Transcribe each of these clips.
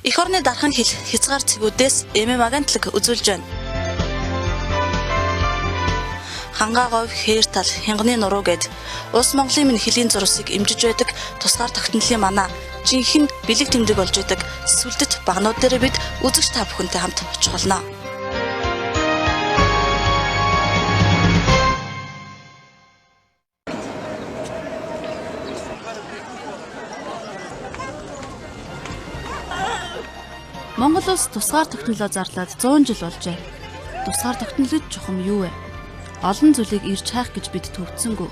Эх орны дархан хил хязгаар цэгүүдээс агентлаг үзүүлж байна. Хангаа говь, хээр тал, хянганы нуруу гэд улс Монголын минь хөлийн зурсыг эмжиж байдаг тусгаар тогтнолын манаа жинхэнэ бэлэг тэмдэг болж байдаг сүлдэт багнууд дээр бид үзэгч та бүхэнтэй хамт очих болно. Монгол улс тусгаар тогтнолоо зарлаад 100 жил болжээ. Тусгаар тогтнолд чухам юу вэ? Олон зүйлийг ирж хайх гэж бид төвцсөнгөө.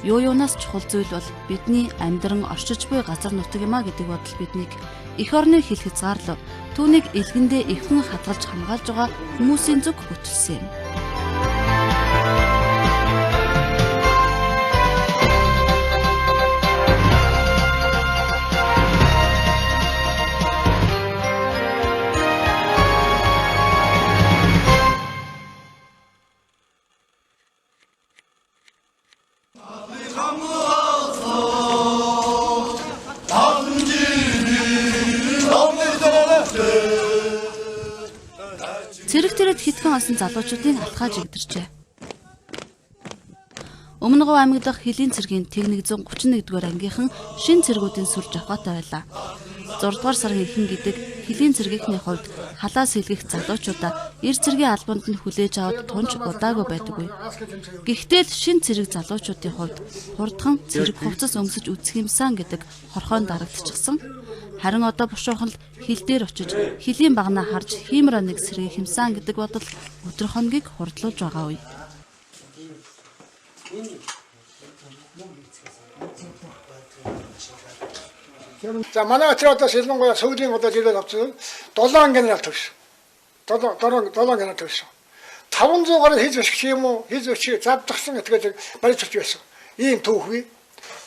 Юунаас чухал зүйл бол бидний амьдран орчиж буй газар нутаг юмаа гэдэг бодол биднийг эх орны хил хязгаарлав. Түүнийг илгэндээ эвхэн хадгалж хамгаалж байгаа хүмүүсийн зүг бүтэлсэн юм. Цэрэг тэрэд хитгэн асан залуучуудын алхаа жигдэрчээ. Өмнө Говь аймаг дахь Хөлийн цэргийн Тэг 131-р ангийнхан шин цэргүүдийн сүр жавхаатай байлаа. 6 дугаар сарын ихэнх гэдэг Хөлийн цэргийнхний хувьд халаа сэлгэх залуучуудаа эр цэргийн албанд нь хүлээж аваад тунч удаагүй байдаггүй. Гэхдээ л шин цэрэг залуучуудын хувьд хурдхан цэрэг хувцас өнгөсөж үзэх юмсан гэдэг хорхоон дарагдчихсан. Харин одоо бушуухан л хил дээр очиж хөлийн багнаа харж хиймэр нэг сэргийг хэмсэн гэдэг бодол өдөр хоногийг хурдлуулж байгаа үе. За манай очроод шилэнгуяа сүүлийн удаа жилээр авчихсан 7 генерал төвш. 7 генерал төвш. 500 гаруй хийж өсөх юм уу? Хийж өсчих заддагсан этгээд барьж авч байсан. Ийм түүхүй.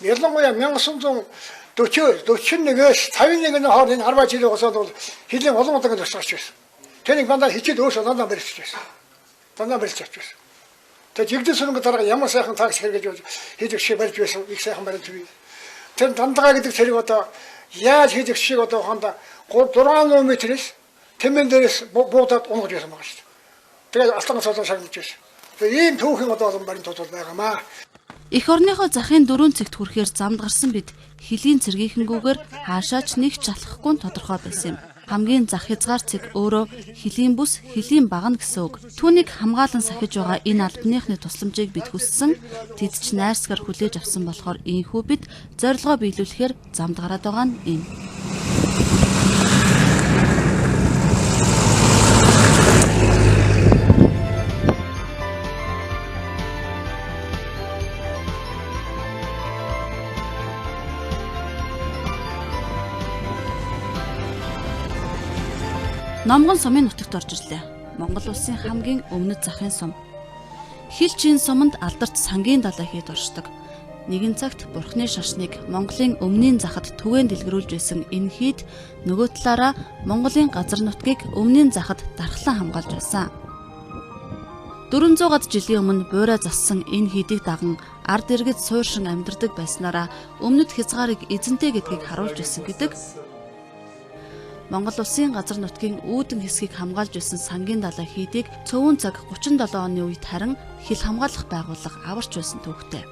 Ялангуяа 1941-ээс 51-ний хооронд 10 жилийн хугацаанд бол хөлийн олон удааг тусгаарч байсан. Тэнийг дандаа хичээд өөрсдөө дандаа барьж байсан. Дандаа барьж авч байсан. Тэгээд жигдэн сүрэнг дараа ямар сайхан тагс хэрэгж хийж өсчих барьж байсан. Их сайхан барьж бий. Тэр дандаа гэдэг цэрэг одоо яаж хийж өсчих одоо хондоо 600 м-с тэмэн дээрээс буудаад унгаж байсан байгаа шүү дээ. Тэгээд алтан цолоо шагнаж байсан. Тэгээд ийм түүхийн одоо барин тулбар байгаамаа. Эх орныхоо захын 4 цэгт хүрэхээр замд гарсан бид Хөлийн цэргийнхэнгүүгээр хаашаач нэг ч алхахгүй тодорхой байсан юм. Хамгийн зах хязгаар цэг өөрөө Хөлийн бүс, Хөлийн багна гэсэн үг. Түүнийг хамгаалан сахиж байгаа энэ албаныхны тусламжийг бид хүссэн. Тэд ч найрсгаар хүлээж авсан болохоор ийхүү бид зорилгоо биелүүлэхээр замд гараад байгаа нь энэ. Номгон сумын нутагт орж ирлээ. Монгол улсын хамгийн өмнөд захын сум. Хилчин суманд алдарт сангийн далай хэд оршдог. Нэгэн цагт Бурхны шашныг Монголын өмнгийн захад түгээн дэлгэрүүлж байсан энэ хийд нөгөө талаараа Монголын газар нутгийг өмнгийн захад дархлан хамгаалж байсан. 400-аад жилийн өмнө буурай зассан энэ хийдийг даган ард иргэд сууршин амьдардаг байснараа өмнөд хязгаарыг эзэнтэй гэдгийг харуулж байсан гэдэг. Монгол улсын газар нутгийн үүдэн хэсгийг хамгаалж байсан сангийн далай хийдийг цөөн цаг 37 оны үед харин хил хамгаалах байгууллага аварч байсан түүхтэй.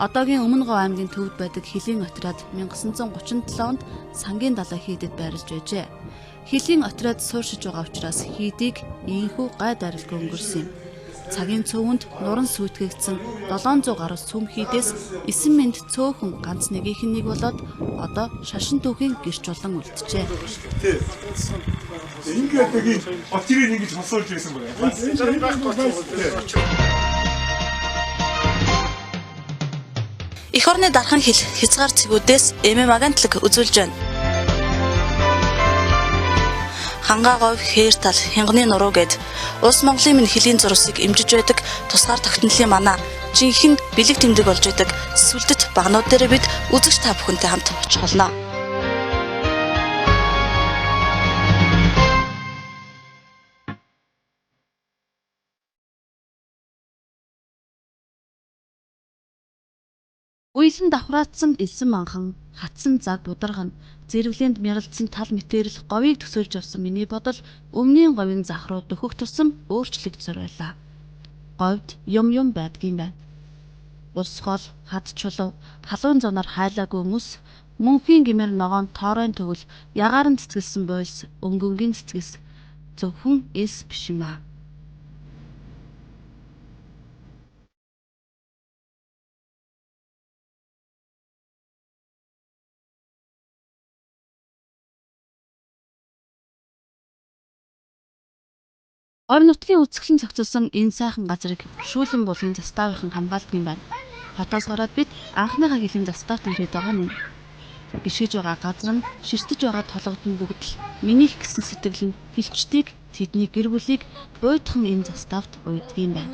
Одоогийн Өмнө Говь аймгийн төвд байдаг Хөлийн отряд 1937 онд сангийн далай хийдэд байрлаж байжээ. Хөлийн отряд сууршиж байгаа учраас хийдийг ийхүү гай дарилгүй өнгөрсөн юм. Цагийн цөвөнд нуран сүйтгэгдсэн 700 гаруй сүм хийдээс 9 минт цөөхөн ганц нэгийнх нь нэг болоод одоо шашин түүхийн гэрч болон үлджээ. Ингээд нэг отрийг ингэж хосуулж байсан байна. Эх орны дархан хил хязгаар цэгүүдээс агентлаг үзүүлж байна. Хангаа говь, хээр тал, хянганы нуруу гэд улс Монголын минь хөлийн зурсыг эмжиж байдаг тусгаар тогтнолын манаа жинхэнэ бэлэг тэмдэг болж байдаг сүлдэт багнууд дээр бид үзэгч та бүхэнтэй хамт очих болно. Уйлан давхраацсан элсэн манхан хатсан заг бударгана. Зэрэглээнд мяралдсан тал мэтэрэл говийг төсөөлж явсан миний бодол өмнгийн говийн зах руу дөхөх тусам өөрчлөгдөж байлаа. Говьд юм байдгийн байна. Ус хол, хад чулуу, халуун зоноор хайлаагүй мөс, мөнхийн гимээр ногоон тооройн төгөл, ягаан цэцгэлсэн бойс, өнгөнгийн цэцгэс зөвхөн эс биш юм аа. Орон нутгийн үзэсгэлэн зохицуулсан энэ сайхан газрыг шүүлэн булгын заставынхан хамгаалдаг юм байна. Хотоос гараад бид анхныхаа хилийн заставт ирээд байгаа нь. Гიშгэж байгаа газар нь ширтэж байгаа толгодын бүгд л минийх гэсэн сэтгэл нь хилчдгийг тэдний гэр бүлийг буйдхан энэ заставт уйддаг юм байна.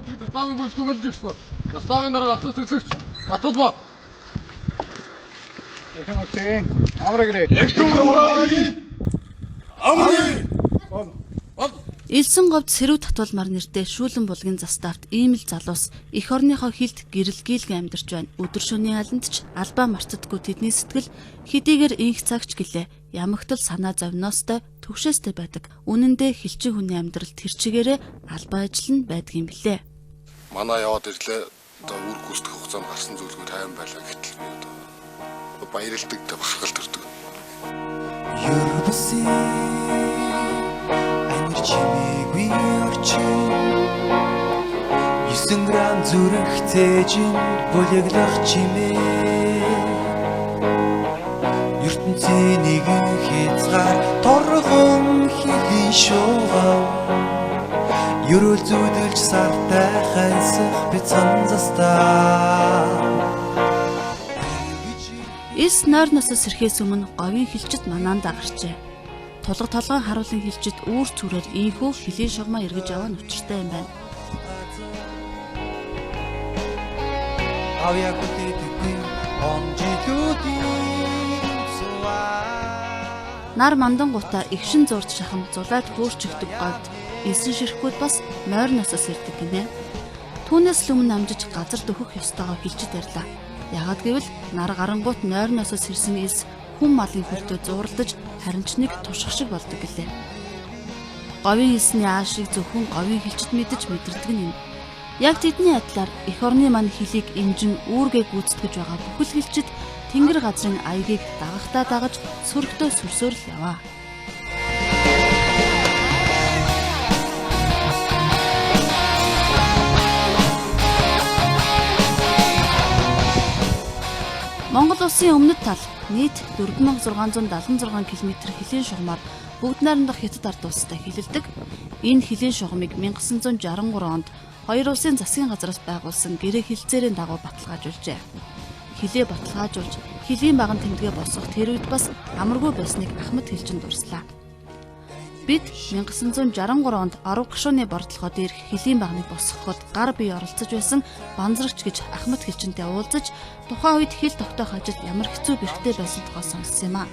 Заставын дараа атуусгч атуулба. Эхнээсээ амрагрээ. Элсэн говьд сэрүү татуулмаар нэртэй шүүлэн булгын заставт ийм л залуус эх орныхоо хилд гэрэл гийлгэн амьдарч байна. Өдөр шөнийн аланд ч албаа мартдаггүй тэдний сэтгэл хэдийгээр инх цагч гэлээ ямагтал санаа зовноостой төвшөөстэй байдаг. Үнэн дээр хилчин хүний амьдралд тэр чигээрээ албаа ажил нь байдаг юм билээ. Манай яваад ирлээ. Одоо үр гүйцэтгэх хугацаанд гарсан зүйлгүй тайван байлаа гэтэл би одоо баярлдаг та бахархал төрдөг. Чимээгүй орчин 9 грамм зүрх цээжин бүлэглэх чимээ ертөнцийн нэгэн хязгаар торгон хийх шууган ерөөл зүудэлж сартай хайсах бицэн застаа Эс нойрноос сэрхээс өмнө говийн хилчид манаанда гарчээ. Тулга толгойн харуулын хилчид үүр цүрээр ийхүү хилийн шугамаа эргэж аваа нь учиртай юм байна. Нар мандангуудаа игшин зурж шахам зулаад хөөрчөгдөг говьд эсэн ширхгүүд бас нойрноосоос ирдэг гинэ. Түүнээс л өмнө амжиж газар дөхөх ёстойгоо хилчид ярьлаа. Яагад гэвэл нар гарангуут нойрноосоос ирсэн эс хүн малын хөлтөө зууралдаж харин ч нэг тушах шиг болдог гэлээ. Говийн эсний аашийг зөвхөн говийн хилчид мэдэж мэдэрдэг нь юм. Яг тэдний адилаар эх орны мань хилийг эмжин үүргээ гүйцэтгэж байгаа бүхэл хилчид тэнгэр газрын аягийг дагахтаа дагаж сөрөгтөө сүрсөөр л яваа. Монгол улсын өмнөд тал нийт 4676 км хилийн шугамаар бүгд найрамдах хятад ард улстай хилэлдэг. Энэ хилийн шугамыг 1963 онд хоёр улсын засгийн газраас байгуулсан гэрээ хилцээрийн дагуу баталгаажуулжээ. Хилээ баталгаажуулж хилийн баган тэмдгээ босгох тэр үед бас амаргүй байсныг Ахмад хэлчин дурслаа. Бид 1963 онд Оров гашууны бордлогоо дээрх хилийн багныг босгоход гар бие оролцож байсан банзрагч гэж Ахмад хэлчинтэй уулзаж тухайн үед хил тогтоох ажил ямар хэцүү бэрхтээ байсан тухай сонссон юм а.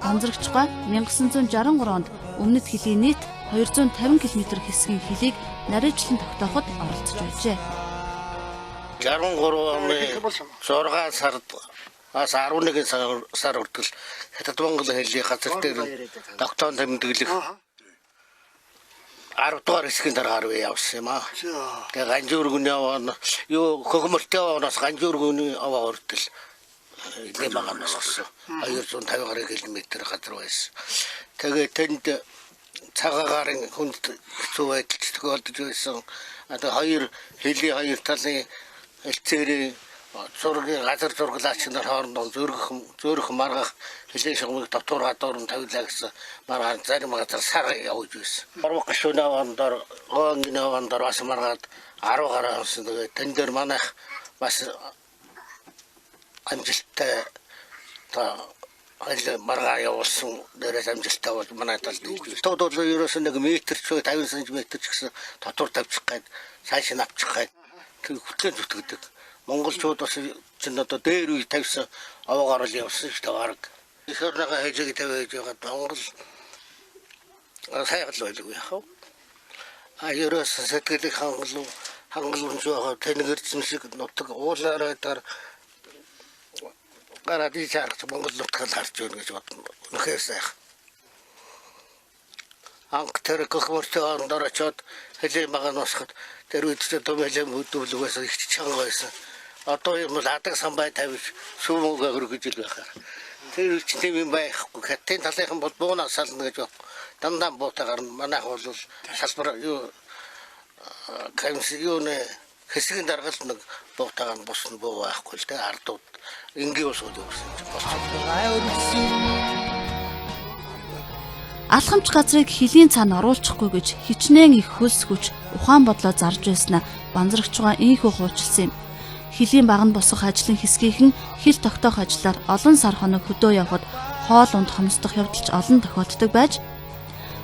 Банзрагчгаа 1963 онд өмнөд хилийн нийт 250 км хэсгийн хилийг нарийчлан тогтооход оролцож байжээ. 63 оны 6 сард ас 11 сар хүртэл Хятад Монгол хэлний газар дээр тогтоон тэмдэглэх 10 дугаар хэсгийн дараа гарвээ явсан юм аа. Тэгээ Ганжуургүний аваа юу хөгмөлтэй аваанаас Ганжуургүний аваа хүртэл илээ баганаас гисэн 250 км газар байсан. Тэгээ тэнд цагаагаар хүнд хэцүү байдал тохиолдож байсан. Одоо хоёр хэлний хоёр талын хэлцээрээ зургийн газар зурглаач нар хоорондоо зөөрөх маргах хилийн шугамыг дотор гадуур нь тавилаа гэсэн маргаан зарим газар сар явж байсан. Оров гашууны аваандор гоонгийн аваандор бас маргаад 10 гаруй авсан. Тэгээ тэн дээр манайх бас амжилттай айл маргаа явуулсан дээрээс амжилттай бол манай талд ийж. Тод бол ерөөсөө 1 метр ч 50 см ч гэсэн дотор тавьчих гээд цааш нь авчих гээд тэг хөтлөө зүтгэдэг. Монголчууд бас чинь одоо дээр үе тавьсан аваагаар л явсан шүү дээ баг. Эх орныхоо хэлийг тавиаж байгаа Монгол сайхан л байлгүй яах вэ? Ерөөс сэтгэлийг хангалуунж байгаа тэнгэрсэн шиг нутаг уулаараа гараад ийж харах Монгол нутгаар харж байна гэж бодно. Үнэхээр сайхан. Анх тэр гохмортой ордоор очоод хэлээ байгаа нусахад тэр үед ч томьёолын хөдөлгөөс их чанга байсан. Одоо юм бол адаг самбай тавьж сүмөөгөө өргөж ил байхаар. Тэр ч тийм юм байхгүй. Хаттын талынхан бол буунаас сална гэж байна. Дандаа буутагаар манайх бол салбар юу камс юу нэ хэсгийн даргалт нэг буутагаар бусна буу байхгүй л тэ ардууд энгийн ус үү гэсэн чинь Алхамч газрыг хөлийн цаана оруулчихгүй гэж хичнээн их хөлс хүч ухаан бодлоо зарж байснаа банзрагч байгаа ийхүү хуучилсан юм. Хөлийн баганд босох ажлын хэсгийнхэн хил тогтоох ажлаар олон сар хоног хөдөө явхад хоол унд хомсдох явдалч олон тохиолддог байж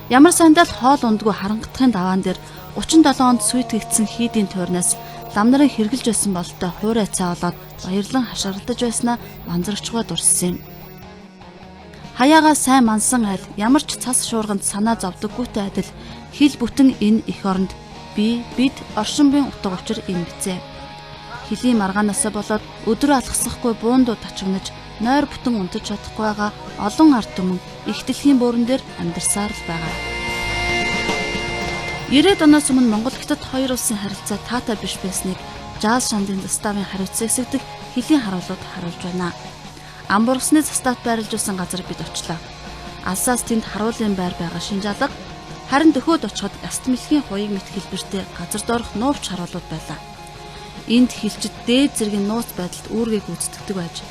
ямар сандал хоол ундгүй харангатхын даваан дээр 37 онд сүйтгэгдсэн хийдийн туйрнаас лам нарын хэрглэж байсан бололтой хуурай цаа болоод баярлан хашгиралдаж байснаа банзрагчгаа дурссан юм. Хаяага сайн мансан айл ямар ч цас шуурганд санаа зовдөггүйтэй адил хил бүтэн энэ их оронд бид оршинбын утга учир юм бицээ. Хилийн маргаанасаа болоод өдрөө алгасахгүй буундуу тачигнаж нойр бүтэн унтаж чадахгүй байгаа олон ард түмэн их дэлхийн бөөрөн дээр амьдарсаар л байгаа. 90-ад оноос өмнө Монгол Хятад хоёр улсын харилцаа таатай биш байсныг Жаал шандын заставын хариуцсан хэсэгдэх хилийн харуулууд харуулж байна. Амбургасны заставт байрлуулсан газар бид очлоо. Алсаас тэнд харуулын байр байгаа Шинжаалга харин дөхөөд очиход Ястмэлхийн хуйг мэт хэлбэртэй газар доорх нуугч харуулууд байлаа. Энд хилчид дээд зэргийн нууц байдалд үүргээ гүйцэтгэдэг байж.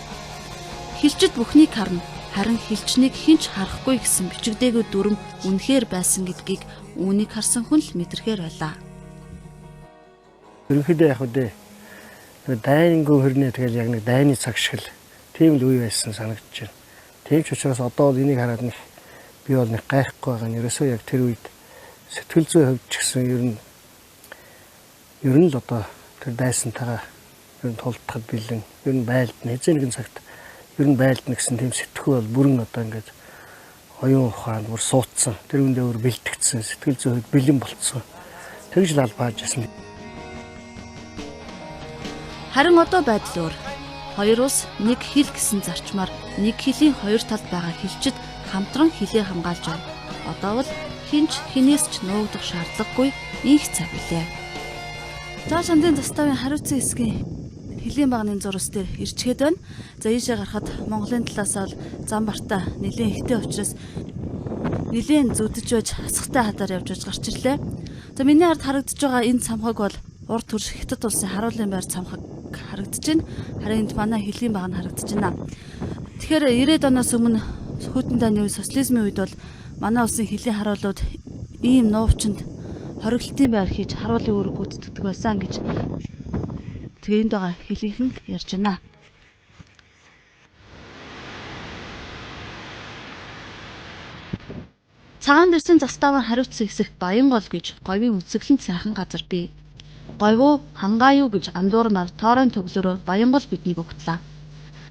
Хилчид бүхнийг харна, харин хилчнийг хинч харахгүй гэсэн бичигдээгүй дүрм үнэхээр байсан гэдгийг үүнийг харсан хүн л мэдрэхээр байлаа. Ерөнхийдөө яг үдэ дайнгүй хөрнөө тэгэл яг нэг дайны цаг шиг л тийм л үе байсан санагдаж байна. Тийм ч учраас одоо бол энийг хараад нэг би бол нэг гайхгүй байгаа нь ерөөсөө яг тэр үед сэтгэл зүйн хувьд ч гэсэн ер нь л одоо тэр дайсантайгаа ер нь тулдахад бэлэн ер нь байлдна хэзээ нэгэн цагт ер нь байлдна гэсэн тийм сэтгхүү бол бүрэн одоо ингээд оюун ухаанд бүр суудсан тэр үндээ бүр бэлтгэгдсэн сэтгэл зүйн хувьд бэлэн болцсон тэгж л албааж байсан. Харин одоо байдал өөр. Хоёр улс нэг хил гэсэн зарчмаар нэг хилийн хоёр талд байгаа хилчид хамтран хилээ хамгаалж байна. Одоо бол хинч хинээс ч нуугдах шаардлагагүй их цаг үлээ. Жаал шандын заставын хариуцсан хэсгийн хилийн багны зурус дээр ирчгээд байна. За ийшээ гарахад Монголын талаас бол зам бартаа нэлээд ихтэй учраас нэлээд зүдэж байж хасахтай хадаар явж гарч ирлээ. За миний хард харагдаж байгаа энэ цамхаг бол урд төрш Хятад улсын харуулын байр цамхаг харагдаж байна. Харин энд манай хилийн баг нь харагдаж байна. Тэгэхээр 90-ад оноос өмнө хөдөн дайны үе социализмын үед бол манай улсын хилийн харуулууд ийм нуувчинд хориглолтын байр хийж харуулын үүрэг гүйцэтгэдэг байсан гэж тэнд байгаа хилийнхэн ярьж байна. Цагаан дэрсэн заставаар хариуцсан хэсэгт Баянгол гэж говийн үсгэлэн сайхан газар бий. Говь хангаа юу гэж андуурмаар тоорын төглөөрөө Баянгол биднийг угтлаа.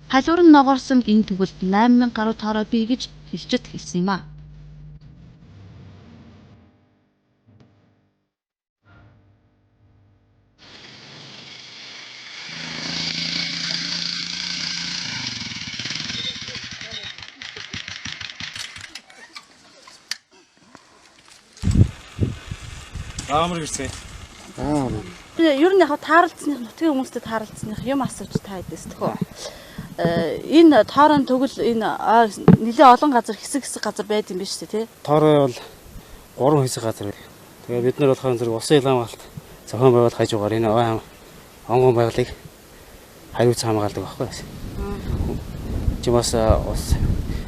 Халуур нь ногоорсон энэ төгөлд 8000 гаруй тоороо бий гэж хилчид хэлсэн юм а. Аамар гэрцээ. Би ер нь яг тааралцсных нутгийн хүмүүстэй тааралцсных юм асууж та хэдээс төхөө. Энэ тоорон төгөл энэ нэлээ олон газар хэсэг газар байд юм биш үү те? Тоорой бол 3 хэсэг газар байв. Тэгээ бид нар болохоор зэрэг усын илгаан балт зохион байгуулалт хажуугаар энэ онгон байгалыг хариуцсан хамгаалдаг байхгүй байсан. Чимээс ус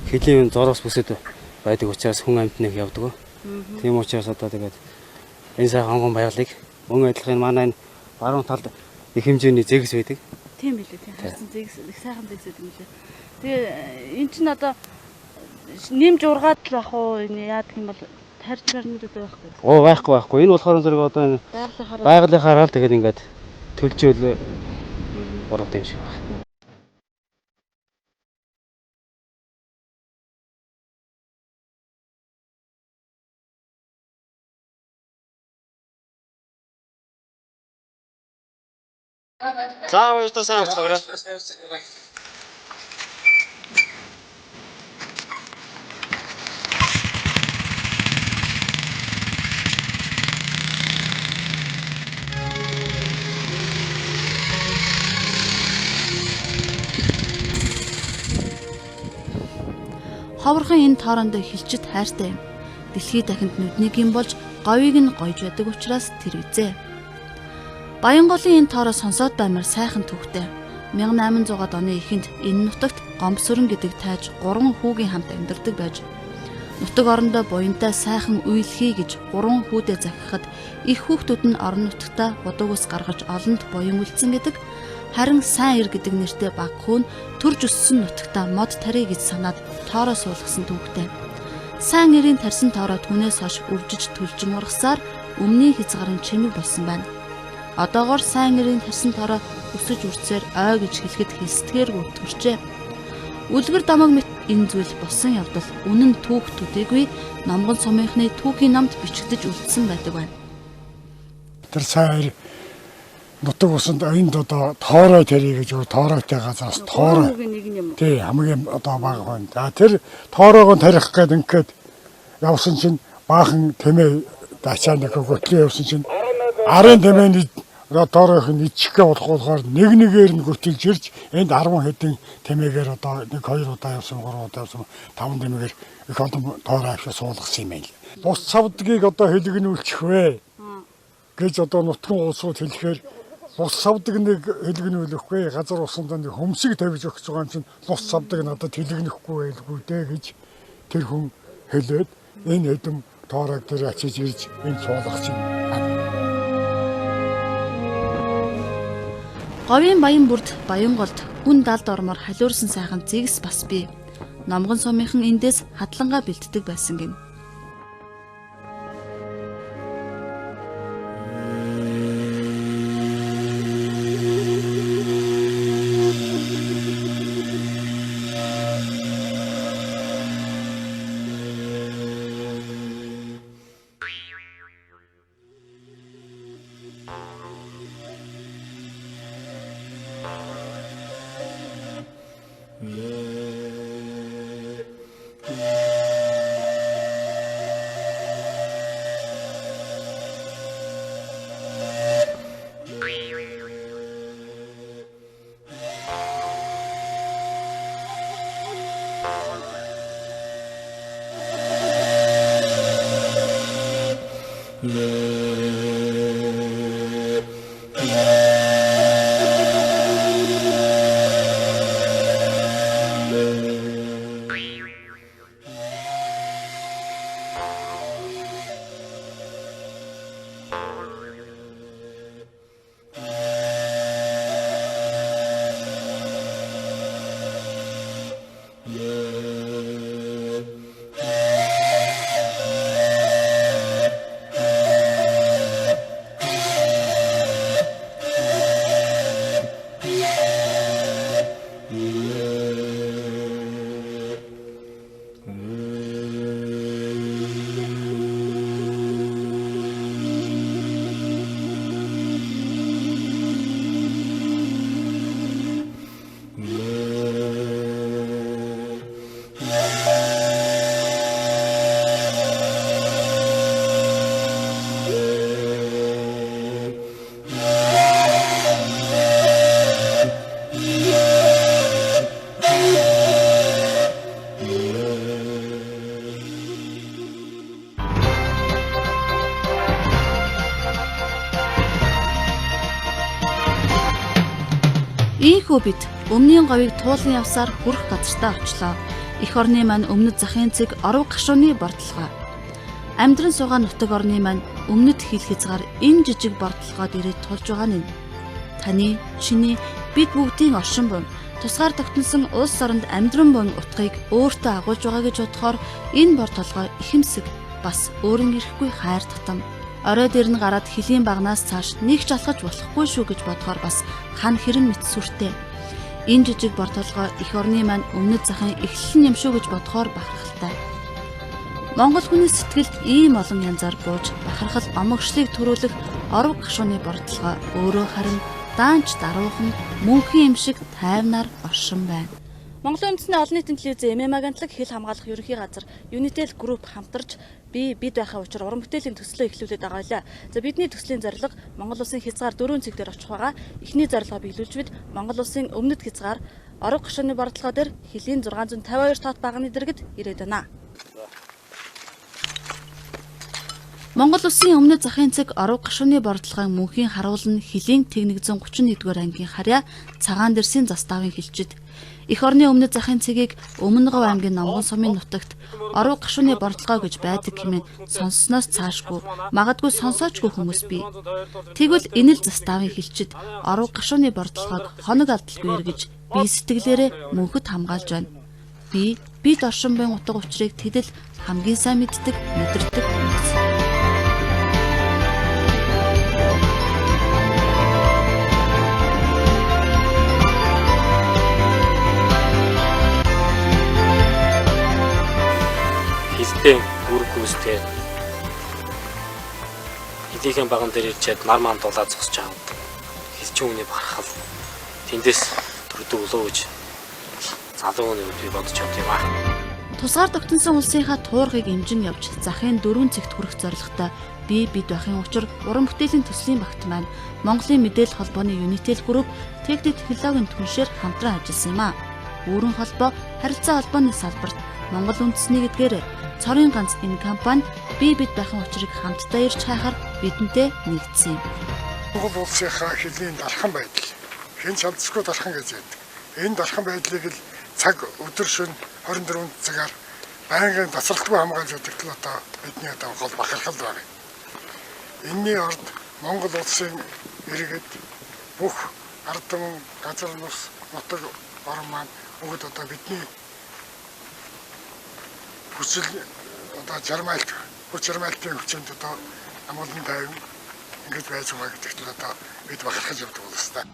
хөлийн зороос бүсэд байдаг учраас хүн амьтныг явдаг. Тийм учраас одоо тэгээд энэ сайхан онгон байгалыг мөн адилхан манай баруун талд их хэмжээний зэгс байдаг. Тийм билээ тийм. Харсан зэгс их сайхан зэгс байдаг юм лээ. Тэгээ эн чинь одоо нэмж ургаад л ах уу энэ яадаг юм бол тарж барнууд байхгүй. Оо байхгүй. Энэ болохоор зэрэг одоо энэ байгалийнхаараа л тэгээд ингээд төлжөөл ургад юм шиг байна. За баярлалаа сайн байна. Ховорхон энэ тоорондоо хилчит хайртай юм. Дэлхий дахинд нүднийг юм болж говийг нь гойж байдаг учраас тэр үзээ. Баянголын энэ тоороо сонсоод баймар сайхан түүхтэй. 1800-аад оны эхэнд энэ нутагт Гомбсүрэн гэдэг тайж 3 хүүгийн хамт амьдардаг байж нутаг орондоо буянтай сайхан уйлхий гэж 3 хүүдээ захихад их хүүхдүүд нь орон нутгатаа будуугаас гаргаж олонд буян үлдсэн гэдэг. Харин сайн ир гэдэг нэртэй баг хүн төрж өссөн нутагтаа мод тарий гэж санаад тоороо суулгасан түүхтэй. Сайн ирийн тарьсан тоороо түүнээс хойш үржиж түлжин ургасаар өмнгийн хязгаарын чимэг болсон байна. Одоогоор сайн ирийн тарьсан тоороо өсөж үрцээр ой гэж хэлэхэд хэлсдгээргүй төрчээ. Үлгэр домог мэт энэ зүйл болсон явдал үнэн түүх төдийгүй номгон сумынхны түүхийн номд бичигдэж үлдсэн байдаг байна. Тэр сайн нутаг усанд оюунд одоо тоорой тэрий гэж тооройтой газраас тоорой. Тий хамгийн одоо баг байна. За тэр тооройгоо тарих гээд явсан чинь баахан тэмээ дачаа нэг хөтлөө явсан чинь арын тэмээний тооройх нь ичихгээ болохоор нэгээр нь гүтэлж ирж энд 10 хэдэн тэмээгээр одоо 1 2 удаа явсан 3 удаа явсан 5 тэмээгээр их олон тоорой авч суулгасан юм байна. Бус савдгийг одоо хэлгэнүүлчих вэ гэж одоо нутгийн улсууд хэлэхээр бус савдаг нэг хэлгэнүүлэхгүй газар усандаа нэг хөмсөг тавьж өгч байгаа юм чинь бус савдаг надад хэлгэнэхгүй байлгүй дээ гэж тэр хүн хэлээд энэ хэдэн тооройг тэр ачиж ирж энэ суулгасан юм. Говийн баян бүрд Баянголд хүн далд ормоор халиурсан сайхан зэгс бас бий. Номгон сумынхан эндээс хадлангаа бэлддэг байсан гин. Ийхүү бид өмнгийн говийг туулан явсаар хүрэх газартаа очлоо. Эх орны маань өмнөд захын цэг оров гашууны бордлогоо. Амьдран суугаа нутаг орны маань өмнөд хил хязгаар энэ жижиг бордлогоод ирээд тулж байгаа нь. Таны, чиний, бид бүгдийн оршин буй, тусгаар тогтносон улс оронд амьдран буй утгыг өөртөө агуулж байгаа гэж бодохоор энэ бор толгой ихэмсэг бас өөрийн ирэхгүй хайр татам. Орой дээр нь гараад хилийн багнаас цааш нэг ч алхаж болохгүй шүү гэж бодохоор бас хан хэрэн мэт сүртэй. Энэ жижиг бор толгой эх орны маань өмнөд захын эхлэл юм шүү гэж бодохоор бахархалтай. Монгол хүний сэтгэлд ийм олон янзаар бууж бахархал омогшлыг төрүүлэх оров гашууны бор толгой өөрөө харин даанч даруухан мөнхийн юм шиг тайвнаар оршин байна. Монголын үндэсний олон нийтийн телевизийн ММА агентлаг хил хамгаалах ерөнхий газар Unitel Group хамтарч бид байхаа учраа уран бүтээлийн төслөө эхлүүлээд байгаа байлаа. За бидний төслийн зорилго Монгол улсын хязгаар 4 цэг дээр очих байгаа. Эхний зорилгоо биелүүлж бид Монгол улсын өмнөд хязгаар орог гашууны бордлогоо дээр хилийн 652 тоот багны дэргэд ирээд байна. Монгол улсын өмнөд захын цэг орог гашууны бордлогын мөнхийн харуулна хилийн Тэг 131-р ангийн харьяа цагаан дэрсийн заставын хилчид. Эх орны өмнөд захын цэгийг Өмнөгов аймгийн Номгон сумын нутагт орог гашууны бордлогоо гэж байдаг хэмээн сонссноос цаашгүй магадгүй сонсоочгүй хүмүүс бий. Тэгвэл энэ л заставын хилчид орог гашууны бордлогоог хоног алдалгүй эргэж бие сэтгэлээрээ мөнхөд хамгаалж байна. Бид оршин буйн утга учирыг тэдэл хамгийн сайн мэддэг, мэдэрдэг хүмүүс. Хилтэй үргүүстэй хилийн баган дээр ирчээд нар ман дулаа зогсож байгаа. Хилчин үний барахал тэндээс төрдөг үлөө гэж залуу хүний үед би бодож явд юм аа. Тусгаар тогтносон улсынхаа туургыг имжин явж захын 4 цэгт хүрэх зорилготой бид байхын учир уран бүтээлийн төслийн багт маань Монголын мэдээлэл холбооны Unitel Group техник технологийн түншээр хамтран ажилласан юм аа. Өөрөн холбоо харилцаа холбооны салбарт Монгол үндэсний гэдгээр цорын ганц энэ компани бид байхын учрыг хамтдаа ирж хайхаар бидэнтэй нэгдсэн юм. Монгол улсынхаа хилийн дархан байдал хэн шалцгүй дархан гэж байдаг. Энэ дархан байдлыг л цаг өдөр шөнө 24 цагаар байнгын тасралтгүй хамгаалж өгдөг л одоо бидний одоо гол бахархал байна. Энэний орд Монгол улсын иргэд бүх ард түмэн газар нус нутаг орон маань бүгд одоо бидний хүсэл одоо жармайлт хүчрмайлтын хүчинд одоо амгалан тайван ингэж байж байгаа гэдэгт л одоо бид бахархаж явдаг болстой.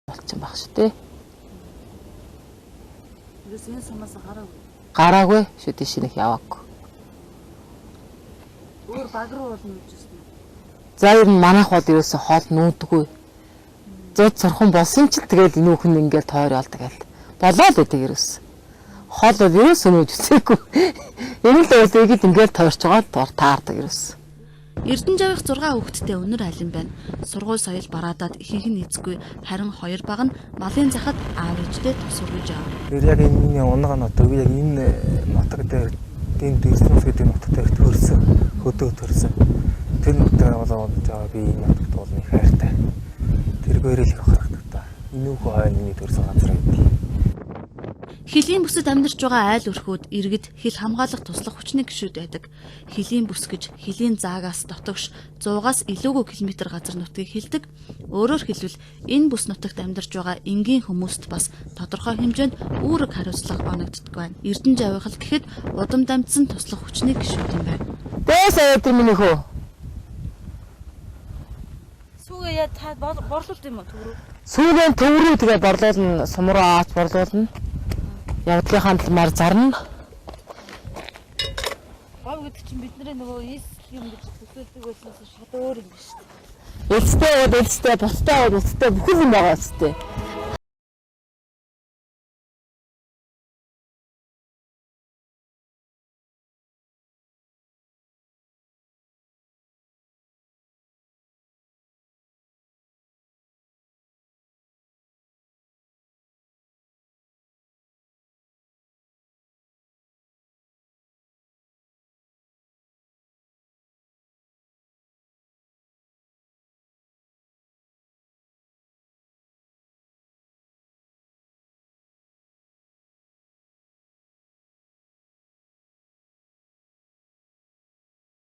Болчихсон баг шүү дээ. Энэ сумаас Гараагүй шүү дээ шинэх яваагүй. Өөр баг руу болно гэж байна. За ер нь манайх бол ерөөсө хоол нүүдгүй. Зод сурхан болсон ч тэгэл энэ хүн ингээл тойр ялдаг гэл. Болоо л гэдэг ерөөсө. Хоол бол ерөөсө нүүж үсээгүй. Энэ л үсэгэд ингээл тойрч байгаа таардаг ерөөсө. Эрдэнэжавих 6 хүүхэдтэй өнөр алин байна. Сургууль соёл бараадад ихэнх нь эзгүй, харин 2 баг нь малын захад аав ээжтэй тус үргэж авав. Тэр яг энэ унага нотог яг энэ нотог дээр энэ дэрснэс гэдэг нотог дээр төрсөн, хөдөө төрсөн. Тэр нотог болоод жаа би энэ нотогт бол их хайртай. Тэргээр л харагдав та. Энэ үгүй хойны төрсөн газар гэдэг. Хилийн бүсэд амьдарч байгаа айл өрхүүд иргэд хил хамгаалах туслах хүчний гишүүд байдаг. Хилийн бүс гэж хилийн заагаас дотогш 100-аас илүүгүй километр газар нутгийг хилдэг. Өөрөөр хэлбэл энэ бүс нутагт амьдарч байгаа энгийн хүмүүст бас тодорхой хэмжээнд үүрэг хариуцлага оногддог байна. Эрдэнэжавих л гэхэд удам дамжсан туслах хүчний гишүүд юм байна. Дээс аваад минь хөө. Сүүгээ яа та борлуулд юм уу төврөө? Сүүгээ төврөө тэгээ борлуулна, сумруу аач борлуулна. Явдлын хандламаар зарна. Гов гэдэг чинь бидний нөгөө ийс юм гэж төсөөлдөг байснаас шууд өөр юм биш үү? Элстэй буцтай бүхэл юм байгаа үстэй.